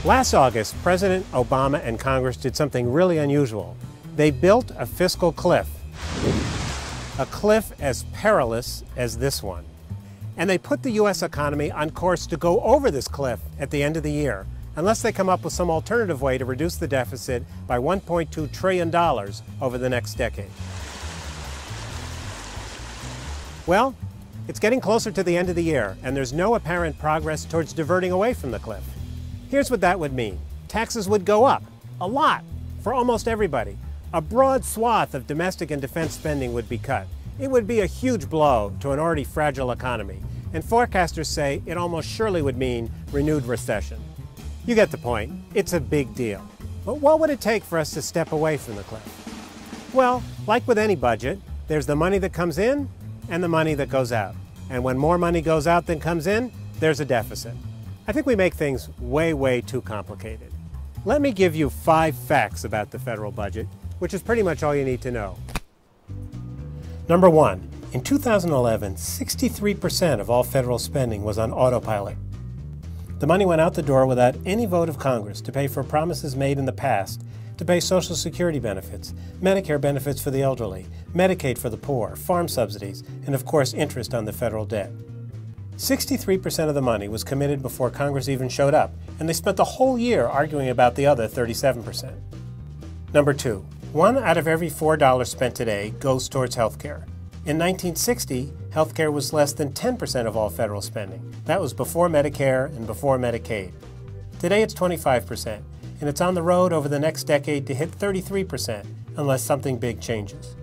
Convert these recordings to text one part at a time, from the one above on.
Last August, President Obama and Congress did something really unusual. They built a fiscal cliff, a cliff as perilous as this one. And they put the U.S. economy on course to go over this cliff at the end of the year, unless they come up with some alternative way to reduce the deficit by $1.2 trillion over the next decade. Well, it's getting closer to the end of the year, and there's no apparent progress towards diverting away from the cliff. Here's what that would mean. Taxes would go up, a lot, for almost everybody. A broad swath of domestic and defense spending would be cut. It would be a huge blow to an already fragile economy, and forecasters say it almost surely would mean renewed recession. You get the point. It's a big deal. But what would it take for us to step away from the cliff? Well, like with any budget, there's the money that comes in and the money that goes out. And when more money goes out than comes in, there's a deficit. I think we make things way, way too complicated. Let me give you 5 facts about the federal budget, which is pretty much all you need to know. Number 1, in 2011, 63% of all federal spending was on autopilot. The money went out the door without any vote of Congress to pay for promises made in the past to pay Social Security benefits, Medicare benefits for the elderly, Medicaid for the poor, farm subsidies, and of course interest on the federal debt. 63% of the money was committed before Congress even showed up, and they spent the whole year arguing about the other 37%. Number 2, 1 out of every $4 spent today goes towards health care. In 1960, health care was less than 10% of all federal spending. That was before Medicare and before Medicaid. Today it's 25%, and it's on the road over the next decade to hit 33% unless something big changes.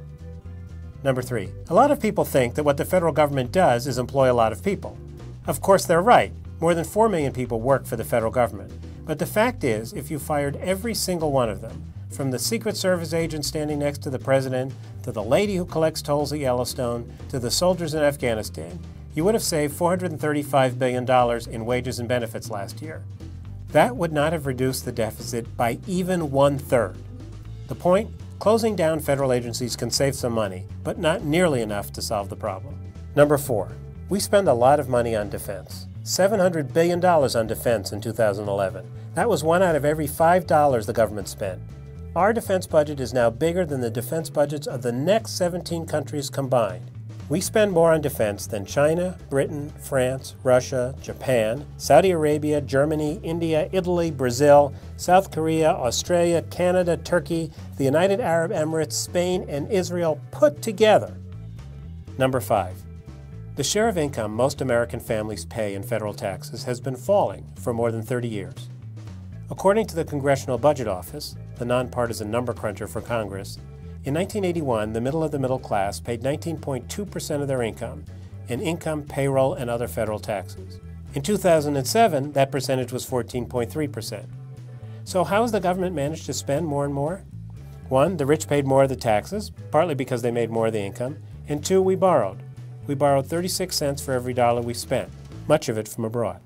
Number 3, a lot of people think that what the federal government does is employ a lot of people. Of course they're right. More than 4 million people work for the federal government. But the fact is, if you fired every single one of them, from the Secret Service agent standing next to the president, to the lady who collects tolls at Yellowstone, to the soldiers in Afghanistan, you would have saved $435 billion in wages and benefits last year. That would not have reduced the deficit by even 1/3. The point? Closing down federal agencies can save some money, but not nearly enough to solve the problem. Number 4, we spend a lot of money on defense. $700 billion on defense in 2011. That was 1 out of every $5 the government spent. Our defense budget is now bigger than the defense budgets of the next 17 countries combined. We spend more on defense than China, Britain, France, Russia, Japan, Saudi Arabia, Germany, India, Italy, Brazil, South Korea, Australia, Canada, Turkey, the United Arab Emirates, Spain, and Israel put together. Number 5. The share of income most American families pay in federal taxes has been falling for more than 30 years. According to the Congressional Budget Office, the nonpartisan number cruncher for Congress, in 1981, the middle of the middle class paid 19.2% of their income in income, payroll, and other federal taxes. In 2007, that percentage was 14.3%. So how has the government managed to spend more and more? 1, the rich paid more of the taxes, partly because they made more of the income, and 2, we borrowed. We borrowed 36 cents for every dollar we spent, much of it from abroad.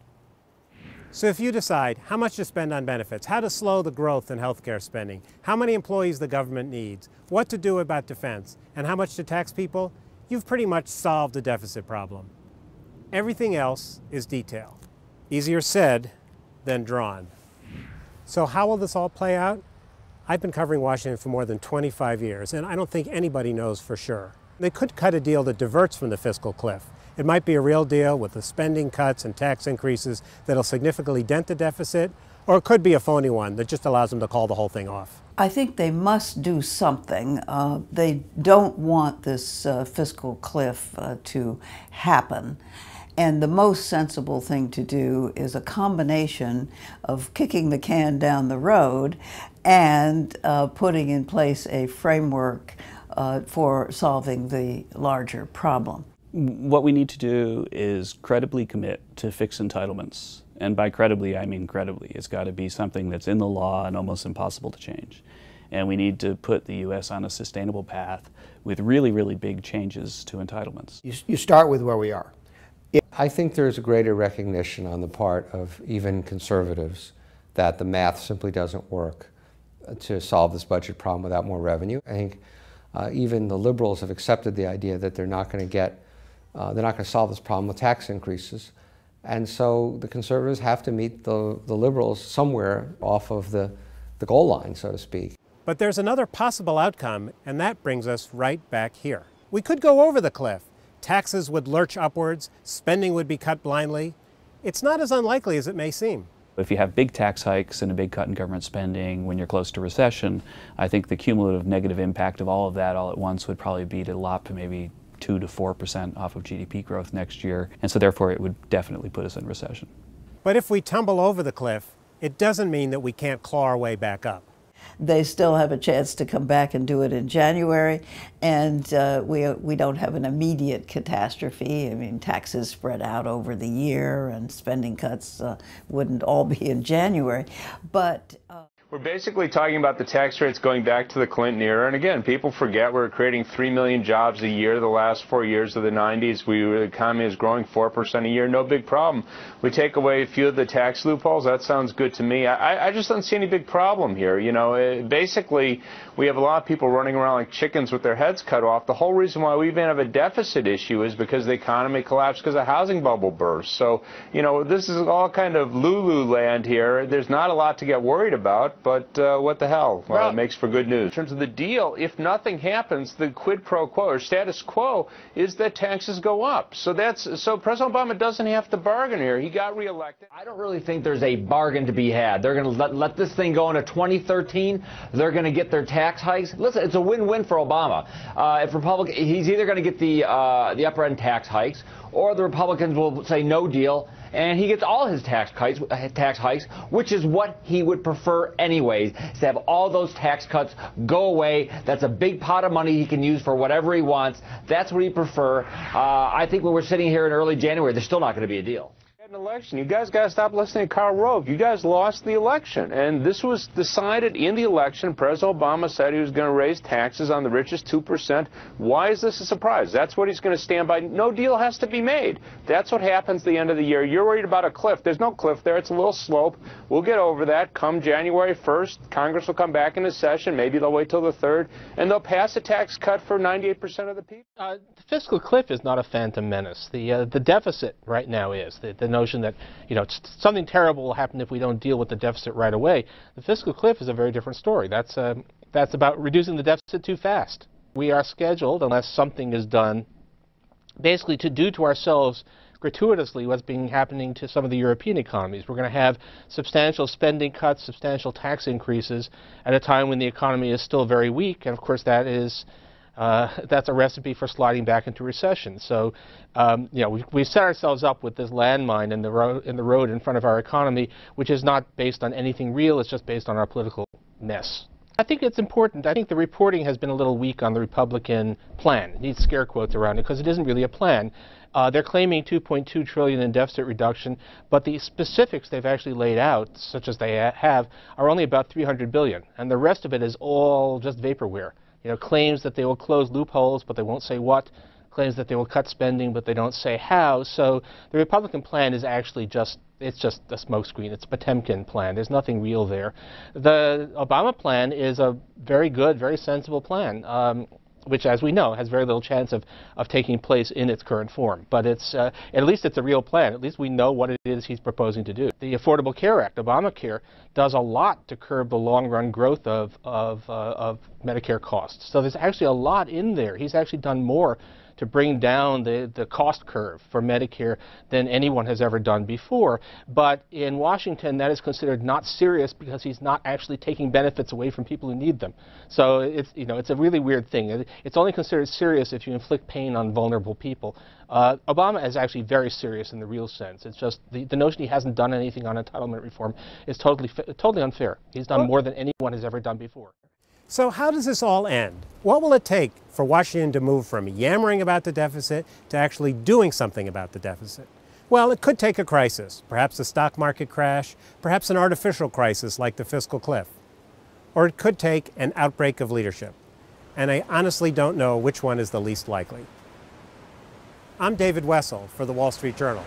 So if you decide how much to spend on benefits, how to slow the growth in healthcare spending, how many employees the government needs, what to do about defense, and how much to tax people, you've pretty much solved the deficit problem. Everything else is detail. Easier said than drawn. So how will this all play out? I've been covering Washington for more than 25 years, and I don't think anybody knows for sure. They could cut a deal that diverts from the fiscal cliff. It might be a real deal with the spending cuts and tax increases that'll significantly dent the deficit, or it could be a phony one that just allows them to call the whole thing off. I think they must do something. They don't want this fiscal cliff to happen. And the most sensible thing to do is a combination of kicking the can down the road and putting in place a framework for solving the larger problem. What we need to do is credibly commit to fix entitlements. And by credibly, I mean credibly. It's got to be something that's in the law and almost impossible to change. And we need to put the U.S. on a sustainable path with really, really big changes to entitlements. You start with where we are. I think there's a greater recognition on the part of even conservatives that the math simply doesn't work to solve this budget problem without more revenue. I think even the liberals have accepted the idea that they're not going to solve this problem with tax increases. And so the conservatives have to meet the liberals somewhere off of the goal line, so to speak. But there's another possible outcome, and that brings us right back here. We could go over the cliff. Taxes would lurch upwards, spending would be cut blindly. It's not as unlikely as it may seem. If you have big tax hikes and a big cut in government spending when you're close to recession, I think the cumulative negative impact of all of that all at once would probably be to lop maybe 2 to 4% off of GDP growth next year, and so therefore it would definitely put us in recession. But if we tumble over the cliff, it doesn't mean that we can't claw our way back up. They still have a chance to come back and do it in January, and we don't have an immediate catastrophe. I mean, taxes spread out over the year, and spending cuts wouldn't all be in January. But we're basically talking about the tax rates going back to the Clinton era. And again, people forget we're creating 3 million jobs a year the last 4 years of the 90s. The economy is growing 4% a year, no big problem. We take away a few of the tax loopholes. That sounds good to me. I just don't see any big problem here. You know, basically, we have a lot of people running around like chickens with their heads cut off. The whole reason why we even have a deficit issue is because the economy collapsed because the housing bubble burst. So, you know, this is all kind of Lulu land here. There's not a lot to get worried about. But what the hell? Well, it makes for good news. In terms of the deal, if nothing happens, the quid pro quo or status quo is that taxes go up. So President Obama doesn't have to bargain here. He got reelected. I don't really think there's a bargain to be had. They're going to let this thing go into 2013. They're going to get their tax hikes. Listen, it's a win-win for Obama. He's either going to get the upper end tax hikes, or the Republicans will say no deal, and he gets all his tax hikes, which is what he would prefer anyways, to have all those tax cuts go away. That's a big pot of money he can use for whatever he wants. That's what he'd prefer. I think when we're sitting here in early January, there's still not going to be a deal. An election. You guys got to stop listening to Karl Rove. You guys lost the election, and this was decided in the election. President Obama said he was going to raise taxes on the richest 2%. Why is this a surprise? That's what he's going to stand by. No deal has to be made. That's what happens at the end of the year. You're worried about a cliff. There's no cliff there. It's a little slope. We'll get over that come January 1st. Congress will come back into session. Maybe they'll wait till the 3rd, and they'll pass a tax cut for 98% of the people. The fiscal cliff is not a phantom menace. The deficit right now is the notion that, you know, something terrible will happen if we don't deal with the deficit right away. The fiscal cliff is a very different story. That's about reducing the deficit too fast. We are scheduled, unless something is done, basically to do to ourselves gratuitously what's happening to some of the European economies. We're going to have substantial spending cuts, substantial tax increases at a time when the economy is still very weak, and of course that's a recipe for sliding back into recession. So, you know, we set ourselves up with this landmine in the road in front of our economy, which is not based on anything real. It's just based on our political mess. I think it's important. I think the reporting has been a little weak on the Republican plan. It needs scare quotes around it because it isn't really a plan. They're claiming $2.2 trillion in deficit reduction, but the specifics they've actually laid out, such as they have, are only about $300 billion, and the rest of it is all just vaporware. You know, claims that they will close loopholes, but they won't say what. Claims that they will cut spending, but they don't say how. So the Republican plan is actually it's just a smokescreen. It's a Potemkin plan. There's nothing real there. The Obama plan is a very good, very sensible plan, which, as we know, has very little chance of taking place in its current form. But it's at least it's a real plan. At least we know what it is he's proposing to do. The Affordable Care Act, Obamacare, does a lot to curb the long-run growth of Medicare costs. So there's actually a lot in there. He's actually done more to bring down the cost curve for Medicare than anyone has ever done before. But in Washington, that is considered not serious because he's not actually taking benefits away from people who need them. So it's a really weird thing. It's only considered serious if you inflict pain on vulnerable people. Obama is actually very serious in the real sense. It's just the notion he hasn't done anything on entitlement reform is totally unfair. He's done more than anyone has ever done before. So how does this all end? What will it take for Washington to move from yammering about the deficit to actually doing something about the deficit? Well, it could take a crisis, perhaps a stock market crash, perhaps an artificial crisis like the fiscal cliff. Or it could take an outbreak of leadership. And I honestly don't know which one is the least likely. I'm David Wessel for the Wall Street Journal.